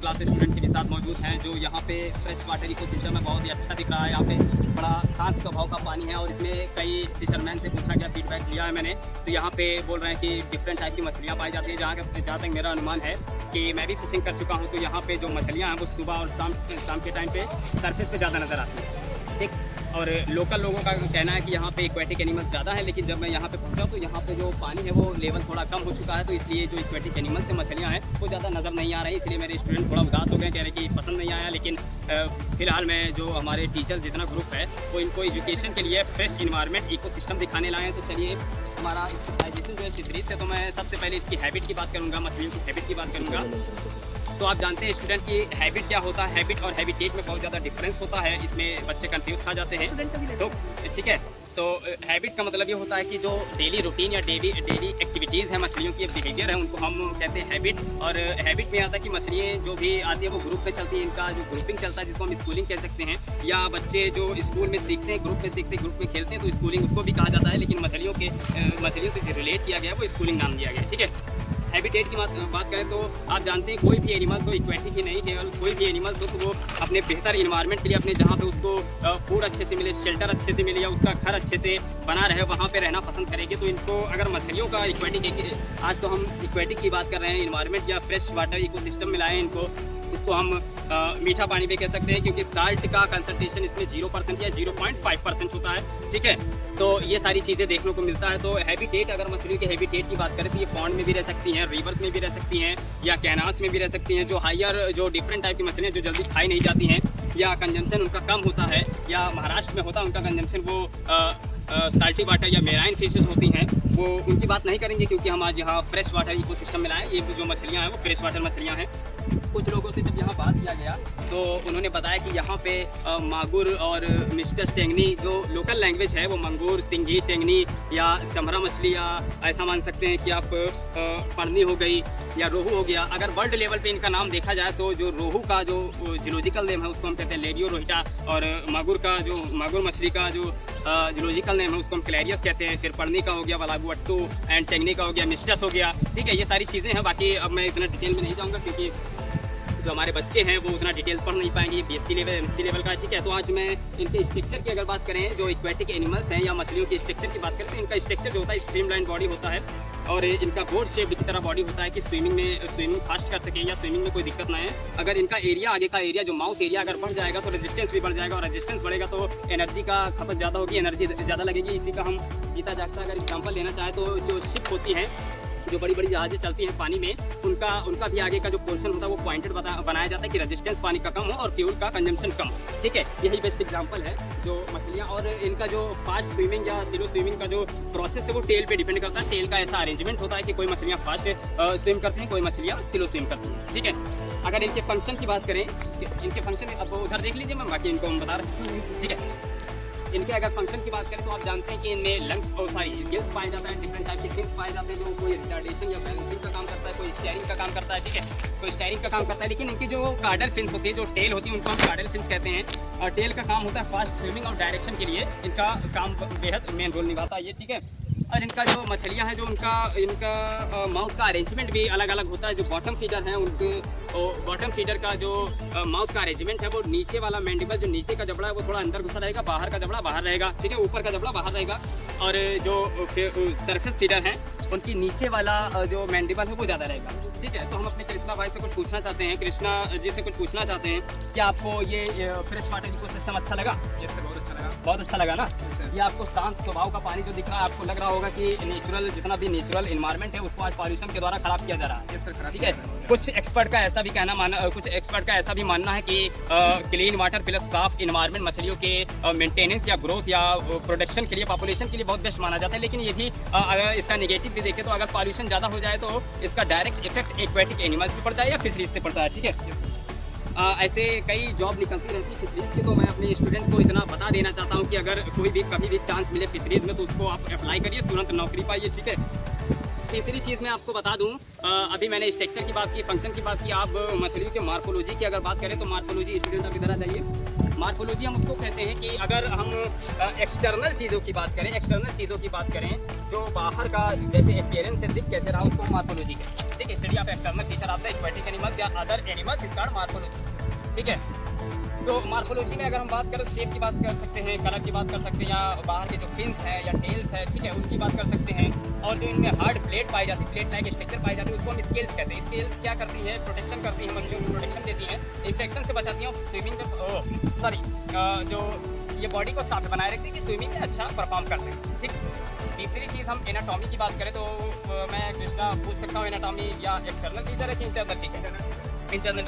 Class student के भी साथ मौजूद हैं जो यहाँ पे फ्रेश वाटर इकोसिस्टम है, बहुत ही अच्छा दिख रहा है। यहाँ पे बड़ा शांत स्वभाव का पानी है और इसमें कई फिशरमैन से पूछा गया, फीडबैक लिया है मैंने, तो यहाँ पे बोल रहे हैं कि डिफरेंट टाइप की मछलियाँ पाई जाती हैं। जहाँ तक मेरा अनुमान है कि मैं भी फिशिंग कर चुका हूँ, तो यहाँ पे जो मछलियाँ हैं वो सुबह और शाम के टाइम पे सरफेस पे ज़्यादा नज़र आती है, ठीक। और लोकल लोगों का कहना है कि यहाँ पे एक्वेटिक एनिमल्स ज़्यादा है, लेकिन जब मैं यहाँ पे पहुँचा तो यहाँ पे जो पानी है वो लेवल थोड़ा कम हो चुका है, तो इसलिए जो एक्वेटिक एनिमल्स से मछलियाँ हैं वो ज़्यादा नज़र नहीं आ रही। इसलिए मेरे स्टूडेंट थोड़ा उदास हो गए, कह रहे कि पसंद नहीं आया। लेकिन फिलहाल मैं जो हमारे टीचर जितना ग्रुप है वो इनको एजुकेशन के लिए फ्रेश इन्वायरमेंट इकोसिस्टम दिखाने लाए हैं। तो चलिए हमारा स्पेशलाइजेशन जो है फिशरीज से, तो मैं सबसे पहले इसकी हैबिट की बात करूँगा, मछलियों की हैबिट की बात करूँगा। तो आप जानते हैं स्टूडेंट की हैबिट क्या होता है, हैबिट और हैबिटेट में बहुत ज़्यादा डिफरेंस होता है, इसमें बच्चे कंफ्यूज खा जाते हैं। तो ठीक है, तो हैबिट का मतलब ये होता है कि जो डेली रूटीन या डेली एक्टिविटीज़ है मछलियों की, बिहेवियर है, उनको हम कहते हैं हैबिट। और हैबिट में आता है कि मछलियाँ जो भी आती है वो ग्रुप में चलती है, इनका जो ग्रुपिंग चलता है जिसको हम स्कूलिंग कह सकते हैं, या बच्चे जो स्कूल में सीखते हैं ग्रुप में सीखते हैं, ग्रुप में खेलते हैं, तो स्कूलिंग उसको भी कहा जाता है। लेकिन मछलियों से रिलेट किया गया वो स्कूलिंग नाम दिया गया, ठीक है। हैबिटेट की बात करें तो आप जानते हैं कोई भी एनिमल्स हो, इक्वेटिक ही नहीं, केवल कोई भी एनिमल्स हो तो वो अपने बेहतर इन्वायरमेंट के लिए, अपने जहाँ पे उसको फूड अच्छे से मिले, शेल्टर अच्छे से मिले या उसका घर अच्छे से बना रहे, वहाँ पे रहना पसंद करेंगे। तो इनको अगर मछलियों का इक्वेटिक, आज तो हम इक्वेटिक की बात कर रहे हैं, इन्वायरमेंट या फ्रेश वाटर इकोसिस्टम में लाएँ इनको, इसको हम मीठा पानी भी कह सकते हैं, क्योंकि साल्ट का कंसंट्रेशन इसमें 0% या 0.5% होता है, ठीक है। तो ये सारी चीज़ें देखने को मिलता है। तो हैबिटेट, अगर मछलियों के हैबिटेट की बात करें तो ये पॉन्ड में भी रह सकती हैं, रिवर्स में भी रह सकती हैं, या कैनाल्स में भी रह सकती हैं। जो हायर, जो डिफरेंट टाइप की मछलियाँ जो जल्दी खाई नहीं जाती हैं या कंजम्पशन उनका कम होता है, या महाराष्ट्र में होता है उनका कंजम्पशन, वो साल्टी वाटर या मेराइन फिशेस होती हैं, वो उनकी बात नहीं करेंगे, क्योंकि हम आज यहाँ फ्रेश वाटर इकोसिस्टम में लाए। ये जो मछलियाँ हैं वो फ्रेश वाटर मछलियाँ हैं। कुछ लोगों से जब यहाँ बात किया गया तो उन्होंने बताया कि यहाँ पे मागुर और मिस्टर टेंगनी, जो लोकल लैंग्वेज है वो मंगूर, सिंघी, टेंगनी या समरा मछली, या ऐसा मान सकते हैं कि आप पड़नी हो गई या रोहू हो गया। अगर वर्ल्ड लेवल पे इनका नाम देखा जाए तो जो रोहू का जो जूलॉजिकल नेम है उसको हम कहते हैं लेडियो रोहिटा, और मागुर मछली का जो जूलॉजिकल नेम है उसको हम क्लैरियस कहते हैं। फिर पड़नी का हो गया वलागुअट्टू, एंड टेंगनी का हो गया मिस्टस हो गया, ठीक है। ये सारी चीज़ें हैं, बाकी अब मैं इतना डिटेल में नहीं जाऊँगा क्योंकि जो हमारे बच्चे हैं वो उतना डिटेल पढ़ नहीं पाएंगे, BSc लेवल MSc लेवल का, ठीक है। तो आज मैं इनके स्ट्रक्चर की अगर बात करें, जो एक्वेटिक एनिमल्स हैं या मछलियों के स्ट्रक्चर की बात करें, तो इनका स्ट्रक्चर जो होता है स्ट्रीमलाइन बॉडी होता है, और इनका बोर्ड शेप की तरह बॉडी होता है कि स्विमिंग फास्ट कर सके या स्विमिंग में कोई दिक्कत ना है। अगर इनका एरिया, आगे का एरिया जो माउथ एरिया अगर बढ़ जाएगा तो रेजिस्टेंस भी बढ़ जाएगा, और रेजिस्टेंस बढ़ेगा तो एनर्जी का खपत ज़्यादा होगी, एनर्जी ज़्यादा लगेगी। इसी का हम जीता जागता अगर एग्जाम्पल लेना चाहें तो जो शिप होती हैं, जो बड़ी बड़ी जहाज़ें चलती हैं पानी में, उनका भी आगे का जो पोर्शन होता है वो पॉइंटेड बनाया जाता है कि रेजिस्टेंस पानी का कम हो और फ्यूल का कंजम्पशन कम हो, ठीक है। यही बेस्ट एग्जांपल है जो मछलियाँ। और इनका जो फास्ट स्विमिंग या स्लो स्विमिंग का जो प्रोसेस है वो टेल पे डिपेंड करता है। टेल का ऐसा अरेंजमेंट होता है कि कोई मछलियाँ फास्ट स्विम करती हैं, कोई मछलियाँ स्लो स्विम करती हैं, ठीक है। अगर इनके फंक्शन की बात करें, इनके फंक्शन अब उधर देख लीजिए, मैं बाकी इनको हम बता रहे हैं, ठीक है। इनके अगर फंक्शन की बात करें तो आप जानते हैं कि इनमें लंग्स और गिल्स पाए जाते हैं, डिफरेंट टाइप के गिल्स पाए जाते हैं, जो कोई रिटार्डेशन या बैलेंसिंग का काम करता है, कोई स्टीयरिंग का काम करता है, ठीक है, कोई स्टीयरिंग का काम करता है। लेकिन इनकी जो कार्डल फिन्स होती है, जो टेल होती है, उनको हम कार्डल फिन्स कहते हैं, और टेल का काम होता है फास्ट स्विमिंग और डायरेक्शन के लिए, इनका काम बेहद मेन रोल निभाता है ये, ठीक है। और इनका जो मछलियाँ हैं, जो इनका माउथ का अरेंजमेंट भी अलग अलग होता है। जो बॉटम फीडर हैं उनके बॉटम फीडर का जो माउथ का अरेंजमेंट है वो नीचे वाला मैंडिबल, जो नीचे का जबड़ा है वो थोड़ा अंदर घुसा रहेगा, बाहर का जबड़ा बाहर रहेगा, ठीक है, ऊपर का जबड़ा बाहर रहेगा। और जो सरफेस फीडर हैं उनकी नीचे वाला जो मैंडिबल है वो ज़्यादा रहेगा, ठीक है। तो हम अपने कृष्णा भाई से कुछ पूछना चाहते हैं, कृष्णा जी से कुछ पूछना चाहते हैं कि आपको ये फ्रेश वाटर इकोसिस्टम अच्छा लगा? ये सर बहुत अच्छा लगा। बहुत अच्छा लगा ना। ये आपको शांत स्वभाव का पानी जो दिख रहा है, आपको लग रहा होगा कि नेचुरल, जितना भी नेचुरल इन्वायरमेंट है उसको आज पॉल्यूशन के द्वारा खराब किया जा रहा है, ठीक है। कुछ एक्सपर्ट का ऐसा भी मानना है कि क्लीन वाटर प्लस साफ इन्वायरमेंट मछलियों के मेंटेनेंस या ग्रोथ या प्रोडक्शन के लिए, पॉपुलेशन के लिए बहुत बेस्ट माना जाता है। लेकिन ये भी अगर इसका नेगेटिव भी देखें तो अगर पॉल्यूशन ज़्यादा हो जाए तो इसका डायरेक्ट इफेक्ट एक्वेटिक एनिमल्स पे पड़ता है या फिशरीज से पड़ता है, ठीक है। ऐसे कई जॉब निकलती रहती है फिशरीज़ की, तो मैं अपने स्टूडेंट को इतना बता देना चाहता हूँ कि अगर कोई भी कभी भी चांस मिले फिशरीज़ में तो उसको आप अप्लाई करिए, तुरंत नौकरी पाइए, ठीक है। तीसरी चीज़ मैं आपको बता दूं, अभी मैंने स्ट्रक्चर की बात की, फंक्शन की बात की, आप मछलियों के मार्फोलॉजी की अगर बात करें तो मार्फोलॉजी, स्टूडेंट आप इधर आ जाइए। मार्फोलॉजी हम उसको कहते हैं कि अगर हम एक्सटर्नल चीज़ों की बात करें जो बाहर का जैसे अपीयरेंस से दिख कैसे रहा उसको हम मार्फोलॉजी कहते हैं। ठीक है, study of external feature of the aquatic animals या other animals is called morphology. ठीक है, तो मार्फोलॉजी में अगर हम बात करें शेप की बात कर सकते हैं, कलर की बात कर सकते हैं, या बाहर के जो फिन्स हैं या टेल्स है, ठीक है, उनकी बात कर सकते हैं। और जो इनमें हार्ड प्लेट पाई जाती है, प्लेट लाइक स्ट्रक्चर पाई जाती है, उसको हम स्केल्स कहते हैं। स्केल्स क्या करती है, प्रोटेक्शन करती है, मछलियों को प्रोटेक्शन देती हैं, इन्फेक्शन से बचाती हैं, स्विमिंग जो ये बॉडी को साफ बनाए रखती है कि स्विमिंग में अच्छा परफॉर्म कर सके। ठीक, तीसरी चीज़ हम एनाटॉमी की बात करें तो मैं कृष्णा पूछ सकता हूँ एनाटॉमी या एक्सटर्नल फीचर है कि इंटरनल फीचर? इंटरनल,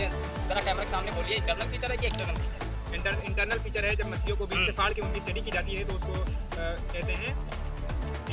जरा कैमरा के सामने बोलिए, इंटरनल फीचर है कि एक्सटर्नल फीचर? इंटरनल फीचर है, जब मछलियों को बीच से फाड़ के उनकी स्टडी की जाती है तो उसको कहते हैं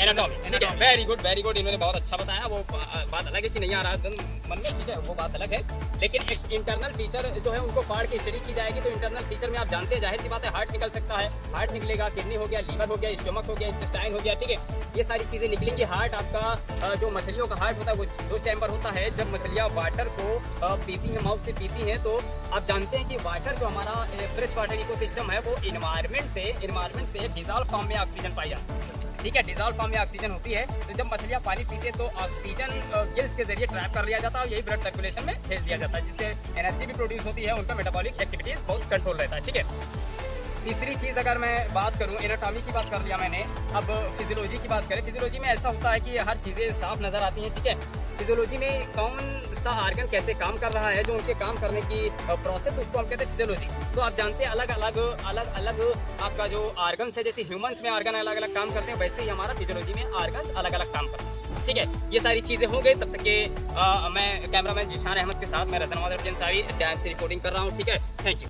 एनाटॉमी। ठीक है, वेरी गुड, इन्होंने बहुत अच्छा बताया। वो बात अलग है कि नहीं आ रहा है मन में, ठीक है, वो बात अलग है। लेकिन इंटरनल फीचर जो है उनको फाड़ के स्टडी की जाएगी तो इंटरनल फीचर में आप जानते हैं, जाहिर सी बात है, हार्ट निकल सकता है, हार्ट निकलेगा, किडनी हो गया, लीवर हो गया, स्टमक हो गया, इंटेस्टाइन हो गया। ठीक है, ये सारी चीज़ें निकलेंगी। हार्ट आपका जो मछलियों का हार्ट होता है वो 2 चैम्बर होता है। जब मछलियाँ वाटर को पीती हैं, माउथ से पीती हैं, तो आप जानते हैं कि वाटर जो हमारा फ्रेश वाटर इकोसिस्टम है वो इन्वायरमेंट से डिजॉल्व फॉर्म में ऑक्सीजन पाई जाती है। ठीक है, डिजॉल्व फॉर्म में ऑक्सीजन होती है। तो जब मछलियाँ पानी पीते हैं तो ऑक्सीजन गिल्स के जरिए ट्रैप कर लिया जाता है और यही ब्लड सर्कुलेशन में भेज दिया जाता है, जिससे एनर्जी भी प्रोड्यूस होती है, उनका मेटाबॉलिक एक्टिविटीज बहुत कंट्रोल रहता है। ठीक है, तीसरी चीज़ अगर मैं बात करूं, एनाटॉमी की बात कर लिया मैंने, अब फिजियोलॉजी की बात करें। फिजियोलॉजी में ऐसा होता है कि हर चीज़ें साफ नज़र आती हैं। ठीक है, फिजियोलॉजी में कौन सा आर्गन कैसे काम कर रहा है, जो उनके काम करने की प्रोसेस, उसको हम कहते हैं फिजियोलॉजी। तो आप जानते हैं अलग अलग आपका जो आर्गन्स है, जैसे ह्यूमंस में आर्गन अलग अलग काम करते हैं, वैसे ही हमारा फिजियोलॉजी में आर्गन अलग अलग काम करते हैं। ठीक है, ये सारी चीज़ें हो गई। तब तक के मैं कैमरामैन जिशान अहमद के साथ मैं रतन मोहम्मद अंसारी टाइम से रिपोर्टिंग कर रहा हूँ। ठीक है, थैंक यू।